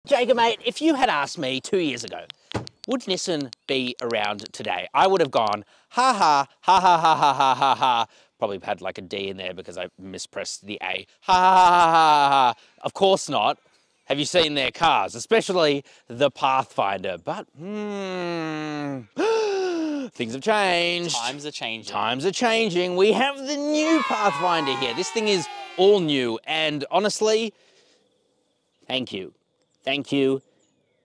Jacob, mate, if you had asked me 2 years ago, would Nissan be around today? I would have gone, ha ha, ha ha ha ha ha ha ha. Probably had like a D in there because I mispressed the A. Ha ha ha ha ha ha. Of course not. Have you seen their cars, especially the Pathfinder? But, things have changed. Times are changing. Times are changing. We have the new Pathfinder here. This thing is all new. And honestly, thank you. Thank you,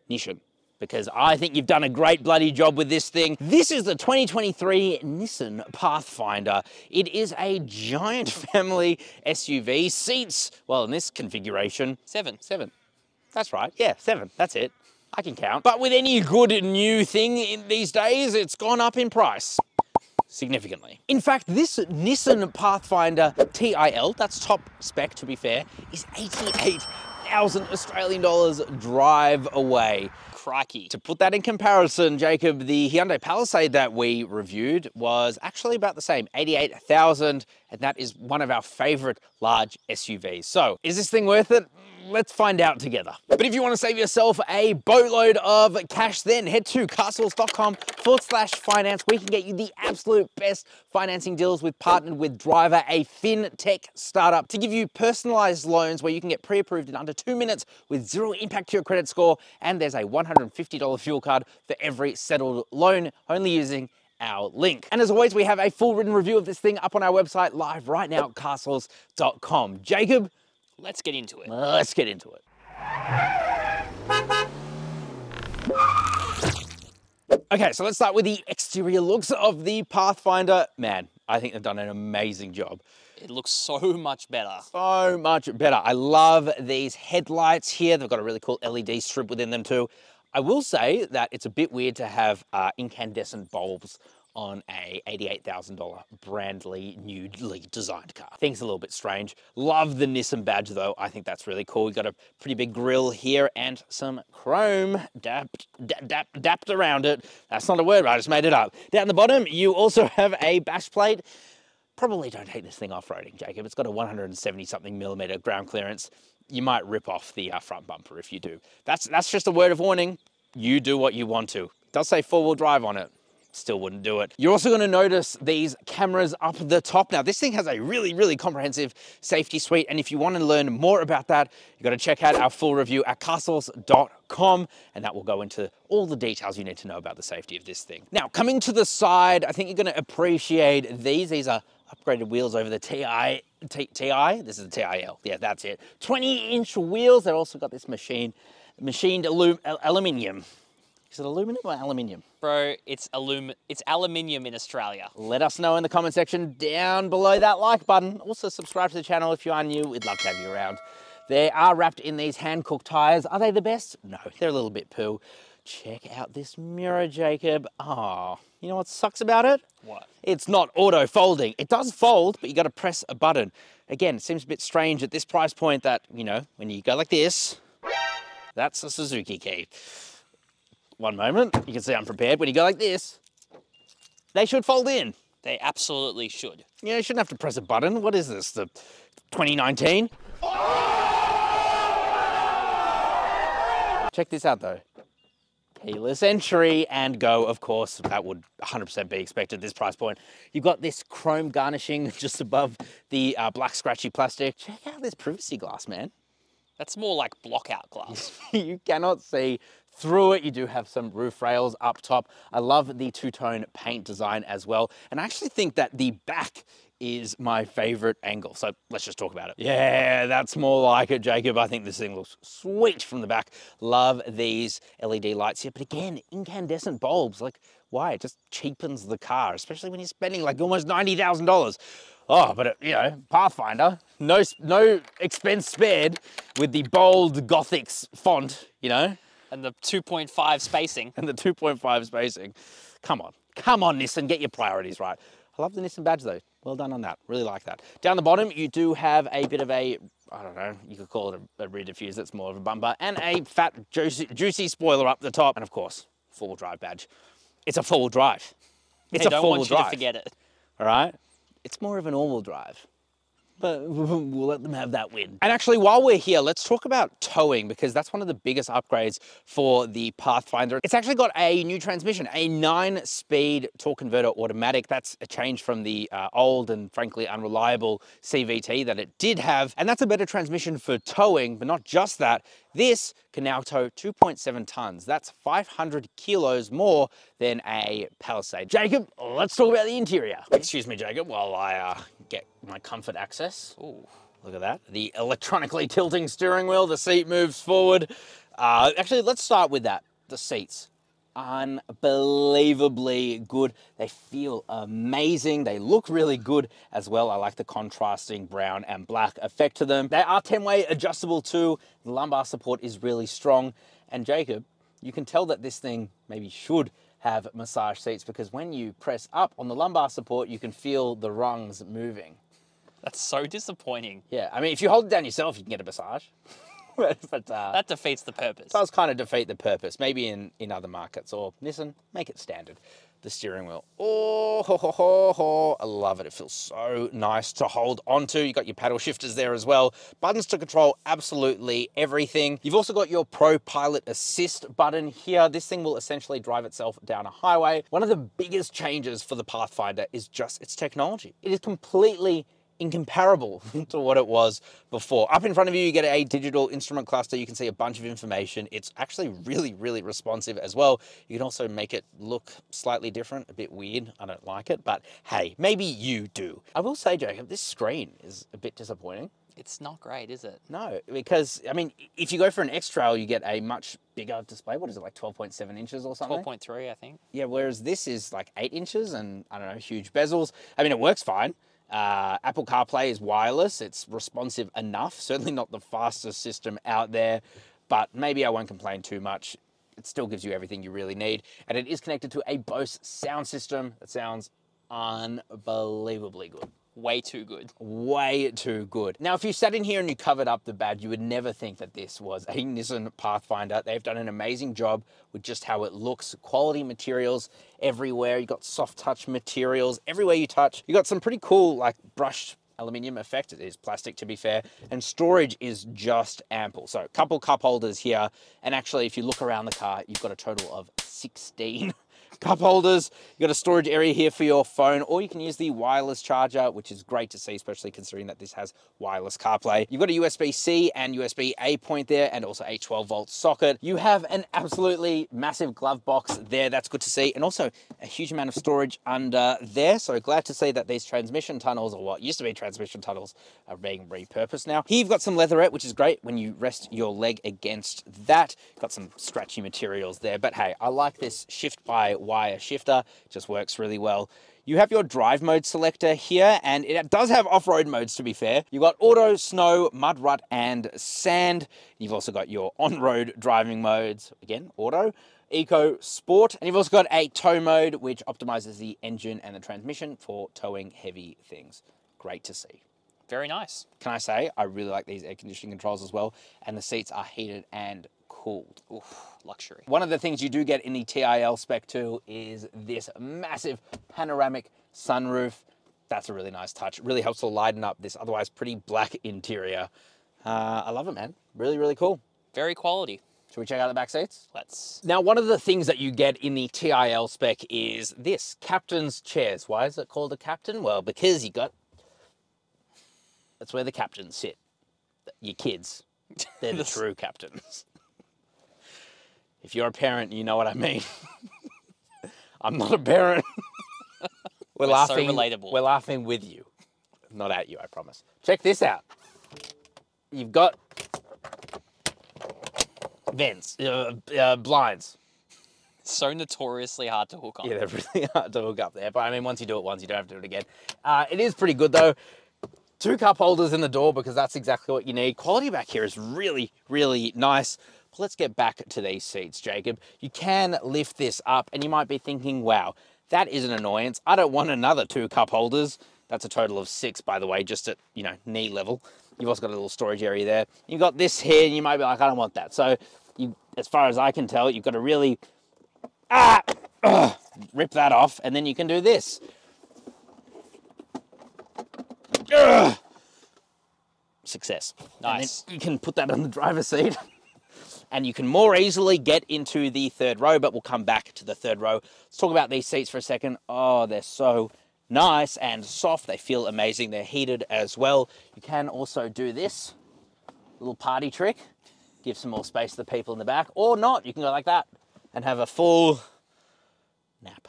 Nissan, because I think you've done a great bloody job with this thing. This is the 2023 Nissan Pathfinder. It is a giant family SUV. Seats, well, in this configuration, Seven. That's right, yeah, 7, that's it. I can count. But with any good new thing in these days, it's gone up in price significantly. In fact, this Nissan Pathfinder TIL, that's top spec to be fair, is 88,000 Australian dollars drive away. Crikey. To put that in comparison, Jacob, the Hyundai Palisade that we reviewed was actually about the same, 88,000, and that is one of our favorite large SUVs. So, is this thing worth it? Let's find out together. But if you want to save yourself a boatload of cash, then head to carsales.com/finance. We can get you the absolute best financing deals. We've partnered with Driver, a fintech startup, to give you personalized loans where you can get pre-approved in under 2 minutes with zero impact to your credit score. And there's a $150 fuel card for every settled loan, only using our link. And as always, we have a full written review of this thing up on our website live right now at carsales.com. Jacob, let's get into it. Let's get into it. Okay, so let's start with the exterior looks of the Pathfinder. Man, I think they've done an amazing job. It looks so much better. So much better. I love these headlights here. They've got a really cool LED strip within them too. I will say that it's a bit weird to have incandescent bulbs on a $88,000 brandly newly designed car. Things a little bit strange. Love the Nissan badge though. I think that's really cool. We've got a pretty big grille here and some chrome dapped around it. That's not a word, I just made it up. Down the bottom, you also have a bash plate. Probably don't take this thing off-roading, Jacob. It's got a 170 something millimeter ground clearance. You might rip off the front bumper if you do. That's just a word of warning. You do what you want to. It does say 4-wheel drive on it. Still wouldn't do it. You're also gonna notice these cameras up the top. Now, this thing has a really, really comprehensive safety suite, and if you wanna learn more about that, you gotta check out our full review at carsales.com, and that will go into all the details you need to know about the safety of this thing. Now, coming to the side, I think you're gonna appreciate these. These are upgraded wheels over the TI. This is the TIL, yeah, that's it. 20-inch wheels. They've also got this machined aluminum. Is it aluminum or aluminium? Bro, it's aluminium in Australia. Let us know in the comment section down below that like button. Also subscribe to the channel if you are new. We'd love to have you around. They are wrapped in these hand-cooked tires. Are they the best? No, they're a little bit poo. Check out this mirror, Jacob. Oh, you know what sucks about it? What? It's not auto-folding. It does fold, but you gotta press a button. Again, it seems a bit strange at this price point that, you know, when you go like this, that's a Suzuki key. One moment, you can see I'm prepared. When you go like this, they should fold in. They absolutely should. Yeah, you shouldn't have to press a button. What is this, the 2019? Check this out though. Keyless entry and go, of course. That would 100% be expected at this price point. You've got this chrome garnishing just above the black scratchy plastic. Check out this privacy glass, man. That's more like block-out glass. You cannot see through it. You do have some roof rails up top. I love the two-tone paint design as well. And I actually think that the back is my favorite angle. So let's just talk about it. Yeah, that's more like it, Jacob. I think this thing looks sweet from the back. Love these LED lights here. But again, incandescent bulbs. Like, why? It just cheapens the car, especially when you're spending like almost $90,000. Oh, but you know, Pathfinder, no expense spared with the bold Gothic font, you know? And the 2.5 spacing. And the 2.5 spacing. Come on, Nissan, get your priorities right. I love the Nissan badge though. Well done on that, really like that. Down the bottom, you do have a bit of a, I don't know, you could call it a rear diffuser, it's more of a bumper, and a fat, juicy spoiler up the top. And of course, 4-wheel drive badge. It's a 4-wheel drive. It's a 4-wheel drive. Don't want you to forget it. All right? It's more of an all-wheel drive. but we'll let them have that win. And actually, while we're here, let's talk about towing, because that's one of the biggest upgrades for the Pathfinder. It's actually got a new transmission, a 9-speed torque converter automatic. That's a change from the old and frankly unreliable CVT that it did have. And that's a better transmission for towing, but not just that. This can now tow 2.7 tons. That's 500 kilos more than a Palisade. Jacob, let's talk about the interior. Excuse me, Jacob, while I get my comfort access. Ooh. Look at that. The electronically tilting steering wheel, the seat moves forward. Actually, let's start with that. The seats. Unbelievably good. They feel amazing. They look really good as well. I like the contrasting brown and black effect to them. They are 10-way adjustable too. The lumbar support is really strong. And Jacob, you can tell that this thing maybe should have massage seats, because when you press up on the lumbar support, you can feel the rungs moving. That's so disappointing. Yeah, I mean, if you hold it down yourself, you can get a massage. but That defeats the purpose. does kind of defeat the purpose. Maybe in other markets, or Nissan, make it standard. The steering wheel. Oh, ho, ho, ho, ho. I love it. It feels so nice to hold onto. You got your paddle shifters there as well. Buttons to control absolutely everything. You've also got your Pro Pilot Assist button here. This thing will essentially drive itself down a highway. One of the biggest changes for the Pathfinder is just its technology. It is completely incomparable to what it was before. Up in front of you, you get a digital instrument cluster. You can see a bunch of information. It's actually really, really responsive as well. You can also make it look slightly different, a bit weird. I don't like it, but hey, maybe you do. I will say, Jacob, this screen is a bit disappointing. It's not great, is it? No, because, I mean, if you go for an X-Trail, you get a much bigger display. What is it, like 12.7 inches or something? 12.3, I think. Yeah, whereas this is like 8 inches and, I don't know, huge bezels. I mean, it works fine. Apple CarPlay is wireless. It's responsive enough. Certainly not the fastest system out there, but maybe I won't complain too much. It still gives you everything you really need. And it is connected to a Bose sound system that sounds unbelievably good. Way too good. Way too good. Now, if you sat in here and you covered up the badge, you would never think that this was a Nissan Pathfinder. They've done an amazing job with just how it looks. Quality materials everywhere. You got soft touch materials everywhere you touch. You got some pretty cool, like, brushed aluminium effect. It is plastic, to be fair, and storage is just ample. So a couple cup holders here, and actually, if you look around the car, you've got a total of 16 cup holders. You got a storage area here for your phone, or you can use the wireless charger, which is great to see, especially considering that this has wireless CarPlay. You've got a USB-C and USB-A point there, and also a 12-volt socket. You have an absolutely massive glove box there. That's good to see, and also a huge amount of storage under there. So glad to see that these transmission tunnels, or what used to be transmission tunnels, are being repurposed now. Here you've got some leatherette, which is great when you rest your leg against that. Got some scratchy materials there, but hey, I like this shift-by-wire shifter. It just works really well. You have your drive mode selector here, and it does have off-road modes, to be fair. You've got auto, snow, mud, rut, and sand. You've also got your on-road driving modes, again, auto, eco, sport, and you've also got a tow mode, which optimizes the engine and the transmission for towing heavy things. Great to see. Very nice. Can I say, I really like these air conditioning controls as well, and the seats are heated and cooled. Oof, luxury. One of the things you do get in the TIL Spec 2 is this massive panoramic sunroof. That's a really nice touch. It really helps to lighten up this otherwise pretty black interior. I love it, man. Really, really cool. Very quality. Should we check out the back seats? Let's. Now, one of the things that you get in the TIL Spec is this, captain's chairs. Why is it called a captain? Well, because you got... That's where the captains sit. Your kids. They're the true captains. If you're a parent, you know what I mean. I'm not a parent. We're laughing. So relatable. We're laughing with you, not at you, I promise. Check this out. You've got vents, blinds. So notoriously hard to hook on. Yeah, they're really hard to hook up there. But I mean, once you do it once, you don't have to do it again. It is pretty good though. 2 cup holders in the door, because that's exactly what you need. Quality back here is really, really nice. But let's get back to these seats, Jacob. You can lift this up, and you might be thinking, wow, that is an annoyance. I don't want another 2 cup holders. That's a total of 6, by the way, just at, you know, knee level. You've also got a little storage area there. You've got this here, and you might be like, I don't want that. So, as far as I can tell, you've got to really rip that off, and then you can do this. success. Nice. And then you can put that on the driver's seat and you can more easily get into the third row, but we'll come back to the third row. Let's talk about these seats for a second. Oh, they're so nice and soft. They feel amazing. They're heated as well. You can also do this little party trick, give some more space to the people in the back, or not. You can go like that and have a full nap.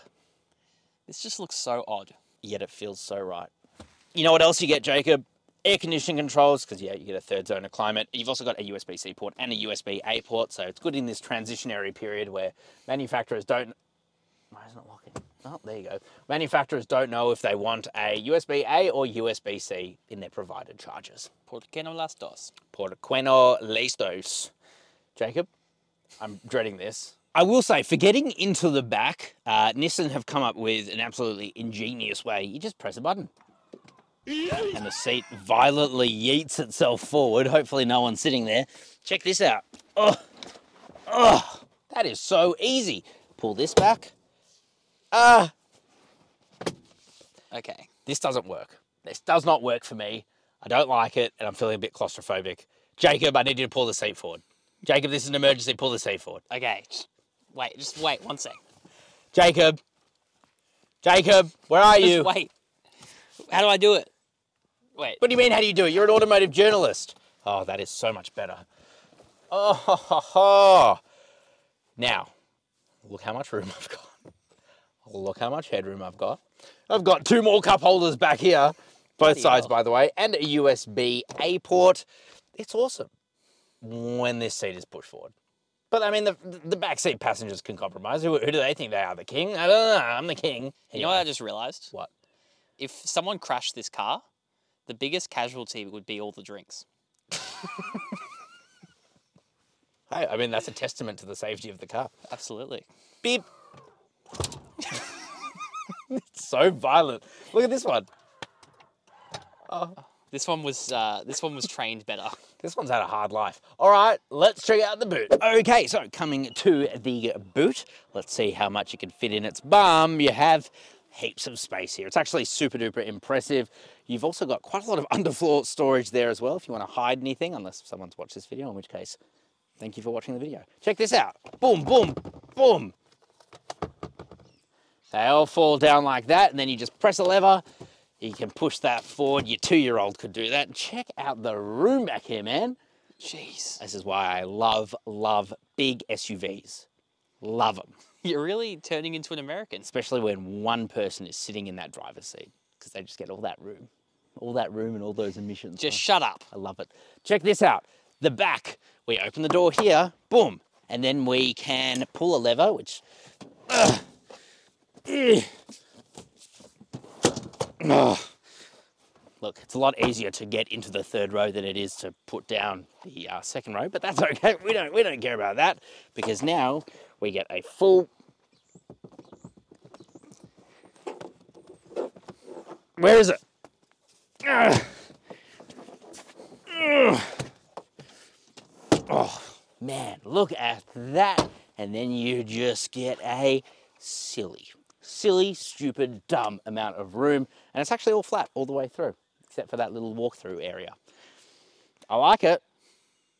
This just looks so odd. Yet it feels so right. You know what else you get, Jacob? Air conditioning controls, because yeah, you get a third zone of climate. You've also got a USB-C port and a USB-A port, so it's good in this transitionary period where manufacturers don't... Why isn't it locking? Oh, there you go. Manufacturers don't know if they want a USB-A or USB-C in their provided chargers. ¿Por qué no las dos? Por qué no listos? Jacob, I'm dreading this. I will say, for getting into the back, Nissan have come up with an absolutely ingenious way. You just press a button. And the seat violently yeets itself forward. Hopefully no one's sitting there. Check this out. Oh, that is so easy. Pull this back. Okay. This doesn't work. This does not work for me. I don't like it, and I'm feeling a bit claustrophobic. Jacob, I need you to pull the seat forward. Jacob, this is an emergency. Pull the seat forward. Okay. Just wait 1 sec. Jacob, where are you? Just wait. How do I do it? Wait. What do you mean, how do you do it? You're an automotive journalist. Oh, that is so much better. Oh, ho, ho, ho. Now, look how much room I've got. Look how much headroom I've got. I've got 2 more cup holders back here, both sides, by the way, and a USB-A port. It's awesome when this seat is pushed forward. But I mean, the backseat passengers can compromise. Who do they think they are, the king? I don't know, I'm the king. Anyway. You know what I just realized? What? If someone crashed this car, the biggest casualty would be all the drinks. Hey, I mean, that's a testament to the safety of the car. Absolutely. Beep. It's so violent. Look at this one. Oh. This one was trained better. This one's had a hard life. All right, let's check out the boot. Okay, so coming to the boot, let's see how much you can fit in its bum. You have heaps of space here. It's actually super duper impressive. You've also got quite a lot of underfloor storage there as well if you want to hide anything, unless someone's watched this video, in which case, thank you for watching the video. Check this out. Boom, boom, boom. They all fall down like that, and then you just press a lever. You can push that forward. Your 2-year-old could do that. Check out the room back here, man. Jeez. This is why I love big SUVs. Love them. You're really turning into an American. Especially when one person is sitting in that driver's seat, because they just get all that room. All that room and all those emissions. Just shut up. I love it. Check this out. The back. We open the door here. Boom. And then we can pull a lever, which... Look, it's a lot easier to get into the third row than it is to put down the second row, but that's okay. We don't care about that, because now we get a full... Where is it? Oh, man, look at that. And then you just get a silly, stupid, dumb amount of room. And it's actually all flat all the way through, except for that little walk-through area. I like it.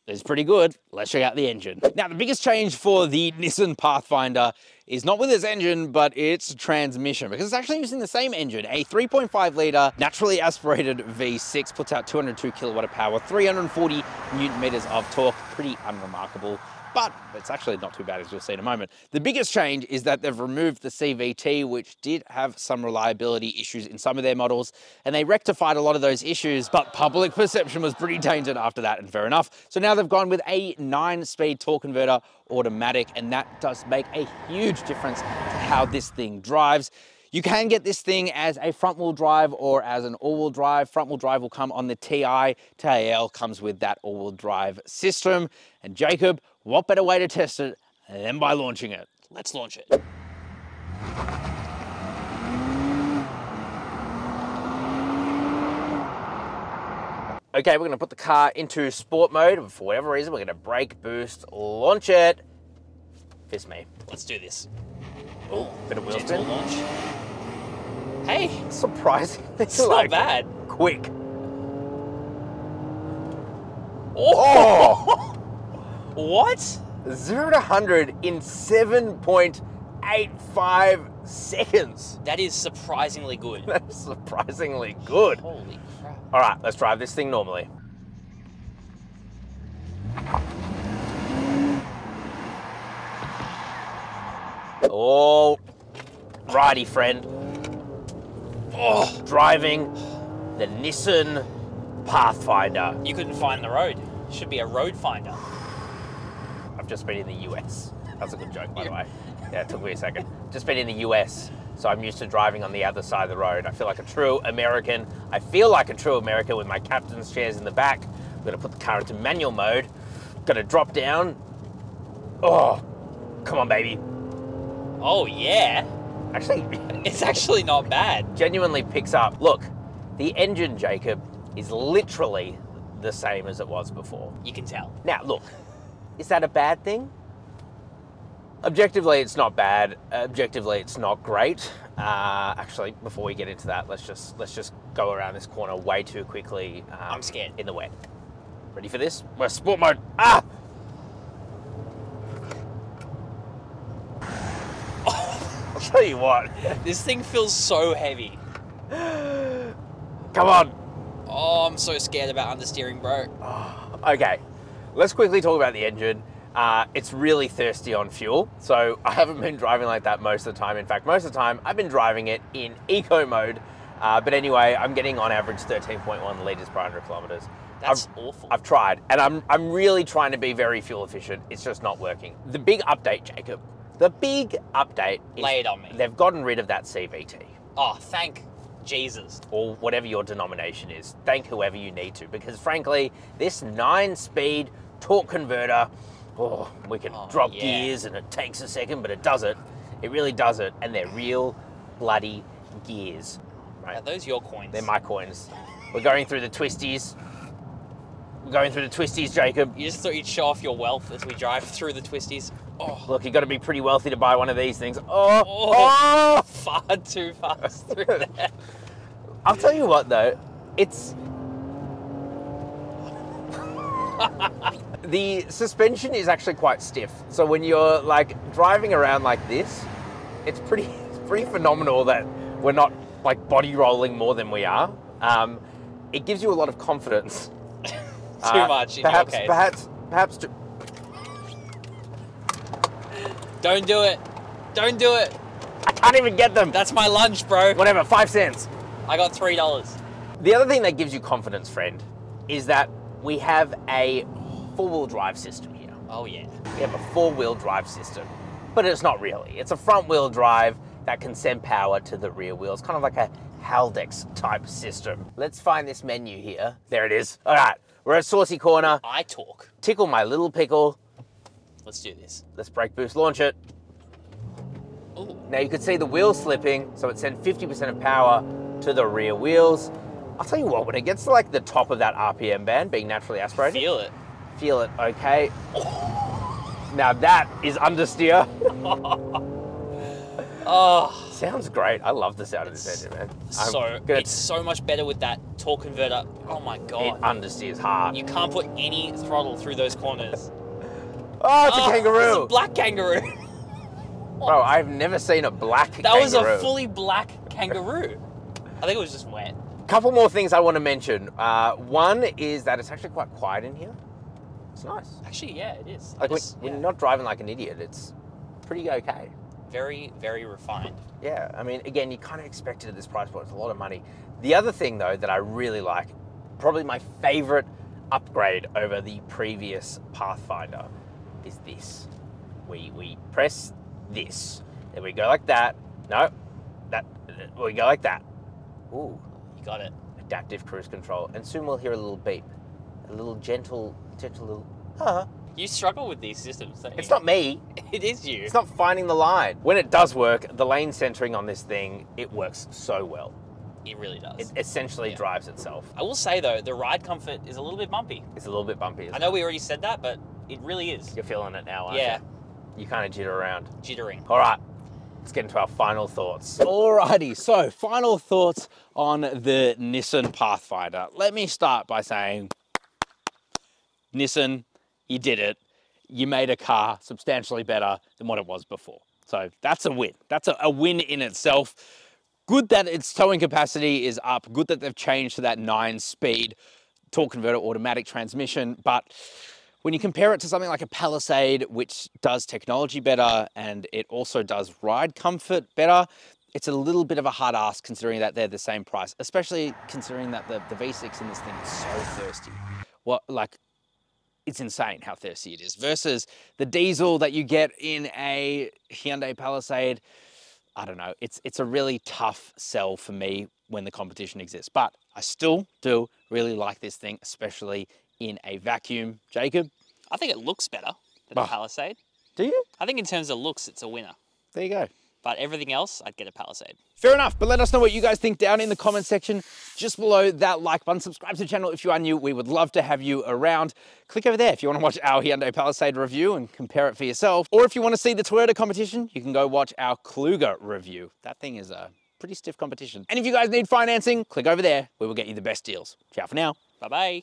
It's pretty good. Let's check out the engine. Now, the biggest change for the Nissan Pathfinder is not with its engine, but its transmission, because it's actually using the same engine. A 3.5 litre naturally aspirated V6 puts out 202 kilowatt of power, 340 Newton meters of torque. Pretty unremarkable, but it's actually not too bad, as you'll see in a moment. The biggest change is that they've removed the CVT, which did have some reliability issues in some of their models, and they rectified a lot of those issues, but public perception was pretty tainted after that, and fair enough. So now they've gone with a 9-speed torque converter automatic, and that does make a huge difference to how this thing drives. You can get this thing as a front-wheel drive or as an all-wheel drive. Front-wheel drive will come on the TI. TAL comes with that all-wheel drive system. And Jacob, what better way to test it than by launching it? Let's launch it. Okay, we're gonna put the car into sport mode, and for whatever reason, we're gonna brake, boost, launch it. Fist me. Let's do this. Oh, bit of wheel Gentle spin. launch. Hey, Surprising. it's not bad. Quick. Oh! What? 0 to 100 in 7.85 seconds. That is surprisingly good. That's surprisingly good. Holy crap. All right, let's drive this thing normally. Oh, righty, friend. Oh, driving the Nissan Pathfinder. You couldn't find the road. Should be a road finder. I've just been in the US. That's a good joke, by the way. Yeah, it took me a second. Just been in the US, so I'm used to driving on the other side of the road. I feel like a true American. I feel like a true American with my captain's chairs in the back. I'm gonna put the car into manual mode. Gonna drop down. Oh, come on, baby. Oh, yeah. Actually, It's actually not bad. genuinely picks up. Look, the engine, Jacob, is literally the same as it was before. You can tell. Now, look, is that a bad thing? Objectively, it's not bad. Objectively, it's not great. Actually, before we get into that, let's just go around this corner way too quickly. I'm scared. In the wet. Ready for this? We're sport mode. Ah! I'll tell you what. This thing feels so heavy. Come on. Oh, I'm so scared about understeering, bro. Okay, let's quickly talk about the engine. It's really thirsty on fuel, so I haven't been driving like that most of the time. In fact, most of the time, I've been driving it in eco mode. But anyway, I'm getting on average 13.1 litres per 100 kilometres. That's awful. I've tried, and I'm really trying to be very fuel efficient. It's just not working. The big update, Jacob, the big update is Lay it on me. they've gotten rid of that CVT. Oh, thank Jesus. Or whatever your denomination is. Thank whoever you need to, because frankly, this 9-speed torque converter, oh, we can drop yeah. gears and it takes a second, but it does it. It really does it, and they're real bloody gears. Right? Are those your coins? They're my coins. We're going through the twisties. We're going through the twisties, Jacob. You just thought you'd show off your wealth as we drive through the twisties. Oh, Look, you got to be pretty wealthy to buy one of these things. Oh. Far too fast through there. I'll tell you what, though, it's the suspension is actually quite stiff. So when you're like driving around like this, it's pretty phenomenal that we're not like body rolling more than we are. It gives you a lot of confidence. Too much in your case. Perhaps. Don't do it. Don't do it. I can't even get them. That's my lunch, bro. Whatever, 5 cents. I got $3. The other thing that gives you confidence, friend, is that we have a 4-wheel drive system here. Oh, yeah. We have a 4-wheel drive system, but it's not really. It's a front-wheel drive that can send power to the rear wheels, kind of like a Haldex type system. Let's find this menu here. There it is. All right, we're at Saucy Corner. I talk. Tickle my little pickle. Let's do this. Let's brake boost launch it. Ooh. Now you can see the wheels slipping, so it sent 50% of power to the rear wheels. I'll tell you what, when it gets to like the top of that RPM band, being naturally aspirated, Feel it. okay. Now that is understeer. Oh, Sounds great. I love the sound of this engine, man. it's so much better with that torque converter. Oh my It God. understeers hard. You can't put any throttle through those corners. Oh, it's a It's kangaroo. a black kangaroo. Bro, I've never seen a black That kangaroo. was a fully black kangaroo. I think it was just wet. Couple more things I want to mention. One is that it's actually quite quiet in here. It's nice. Actually, yeah, it is. Like It's- when yeah. you're not driving like an idiot, it's pretty okay. Very, very refined. Yeah, I mean, again, you kind of expect it at this price point. It's a lot of money. The other thing, though, that I really like, probably my favorite upgrade over the previous Pathfinder, is this. We press this, then we go like that. No, we go like that. Ooh, You got it. adaptive cruise control, and soon we'll hear a little beep, a little gentle little. You struggle with these systems, don't you? It's not me. It is you. It's not finding the line. When it does work, the lane centering on this thing, it works so well. It really does. It essentially Yeah. drives itself. I will say though, the ride comfort is a little bit bumpy. It's a little bit bumpy. I know we already said that, but it really is. You're feeling it now, aren't Yeah, you? You kind of jitter around. jittering. All right, let's get into our final thoughts. Alrighty, so final thoughts on the Nissan Pathfinder. Let me start by saying, Nissan, you did it. You made a car substantially better than what it was before. So that's a win. That's a win in itself. Good that its towing capacity is up. Good that they've changed to that 9-speed torque converter automatic transmission. But when you compare it to something like a Palisade, which does technology better and it also does ride comfort better, it's a little bit of a hard ask considering that they're the same price, especially considering that the V6 in this thing is so thirsty. It's insane how thirsty it is versus the diesel that you get in a Hyundai Palisade. I don't know, it's a really tough sell for me when the competition exists, but I still do really like this thing, especially in a vacuum. Jacob? I think it looks better than the Palisade. Do you? I think in terms of looks, it's a winner. There you go. But everything else, I'd get a Palisade. Fair enough, but let us know what you guys think down in the comment section. Just below that like button, subscribe to the channel if you are new. We would love to have you around. Click over there if you want to watch our Hyundai Palisade review and compare it for yourself. Or if you want to see the Toyota competition, you can go watch our Kluger review. That thing is a pretty stiff competition. And if you guys need financing, click over there. We will get you the best deals. Ciao for now. Bye-bye.